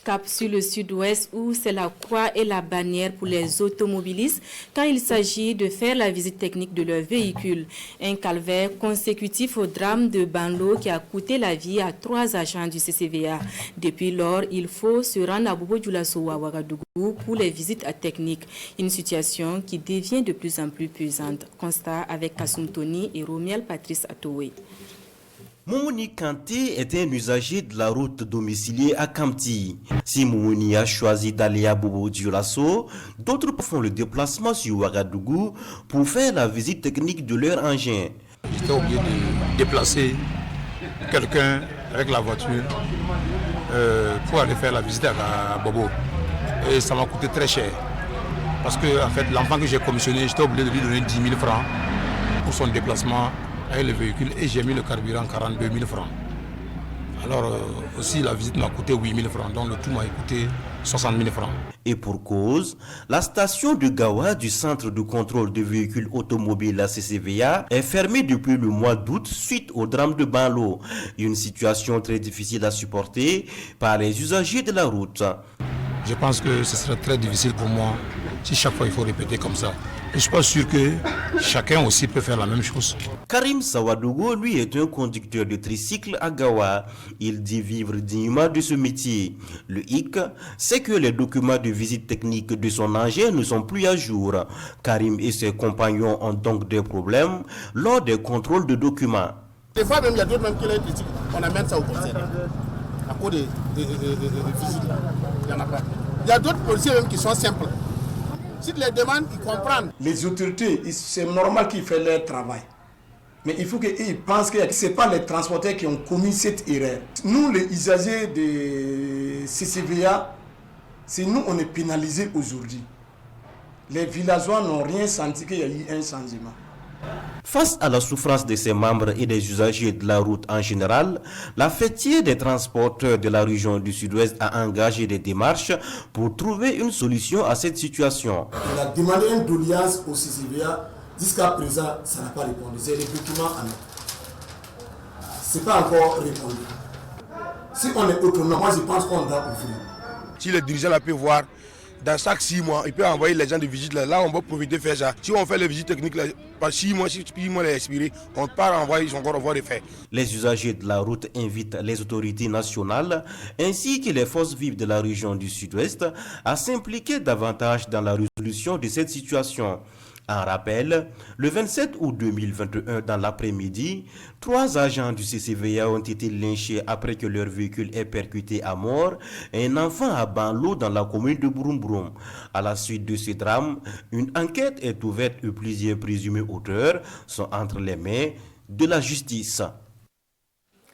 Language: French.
Cap sur le sud-ouest où c'est la croix et la bannière pour les automobilistes quand il s'agit de faire la visite technique de leur véhicule. Un calvaire consécutif au drame de Banlo qui a coûté la vie à 3 agents du CCVA. Depuis lors, il faut se rendre à Bobo Dioulasso ou à Ouagadougou pour les visites techniques. Une situation qui devient de plus en plus pesante. Constat avec Kassoum Tony et Romiel Patrice Atoué. Moumouni Kanté est un usager de la route domiciliée à Kamti. Si Moumouni a choisi d'aller à Bobo Dioulasso, d'autres font le déplacement sur Ouagadougou pour faire la visite technique de leur engin. J'étais obligé de déplacer quelqu'un avec la voiture pour aller faire la visite à Bobo. Et ça m'a coûté très cher. Parce que en fait, l'enfant que j'ai commissionné, j'étais obligé de lui donner 10 000 francs pour son déplacement avec le véhicule et j'ai mis le carburant 42 000 francs. Alors aussi la visite m'a coûté 8 000 francs, donc le tout m'a coûté 60 000 francs. Et pour cause, la station de Gawa du centre de contrôle de véhicules automobiles à CCVA est fermée depuis le mois d'août suite au drame de Banlo. Une situation très difficile à supporter par les usagers de la route. Je pense que ce serait très difficile pour moi si chaque fois il faut répéter comme ça. Je ne suis pas sûr que chacun aussi peut faire la même chose. Karim Sawadogo, lui, est un conducteur de tricycle à Gawa. Il dit vivre dignement de ce métier. Le hic, c'est que les documents de visite technique de son engin ne sont plus à jour. Karim et ses compagnons ont donc des problèmes lors des contrôles de documents. Des fois même, il y a d'autres même qui les critiquent. On amène ça au conseil. À cause des visites, il n'y en a pas. Il y a d'autres policiers même qui sont simples. Si les demandes, ils comprennent. Les autorités, c'est normal qu'ils fassent leur travail. Mais il faut qu'ils pensent que ce n'est pas les transporteurs qui ont commis cette erreur. Nous, les usagers de CCVA, c'est nous, on est pénalisés aujourd'hui. Les villageois n'ont rien senti qu'il y a eu un changement. Face à la souffrance de ses membres et des usagers de la route en général, la fêtière des transporteurs de la région du Sud-Ouest a engagé des démarches pour trouver une solution à cette situation. On a demandé une doléance au CCVA. Jusqu'à présent, ça n'a pas répondu. C'est les documents à nous. Ce n'est pas encore répondu. Si on est autonome, moi je pense qu'on doit ouvrir. Si le dirigeant la peut voir, dans chaque 6 mois, il peut envoyer les gens de visite là. Là, on va profiter de faire ça. Si on fait les visites techniques là, par 6 mois, si 6 mois est expiré, on part envoyer, ils ont encore envoyer les faits. Les usagers de la route invitent les autorités nationales ainsi que les forces vives de la région du Sud-Ouest à s'impliquer davantage dans la résolution de cette situation. En rappel, le 27 août 2021, dans l'après-midi, 3 agents du CCVA ont été lynchés après que leur véhicule ait percuté à mort un enfant à Banlo dans la commune de Bouroumbroum. À la suite de ce drame, une enquête est ouverte et plusieurs présumés auteurs sont entre les mains de la justice.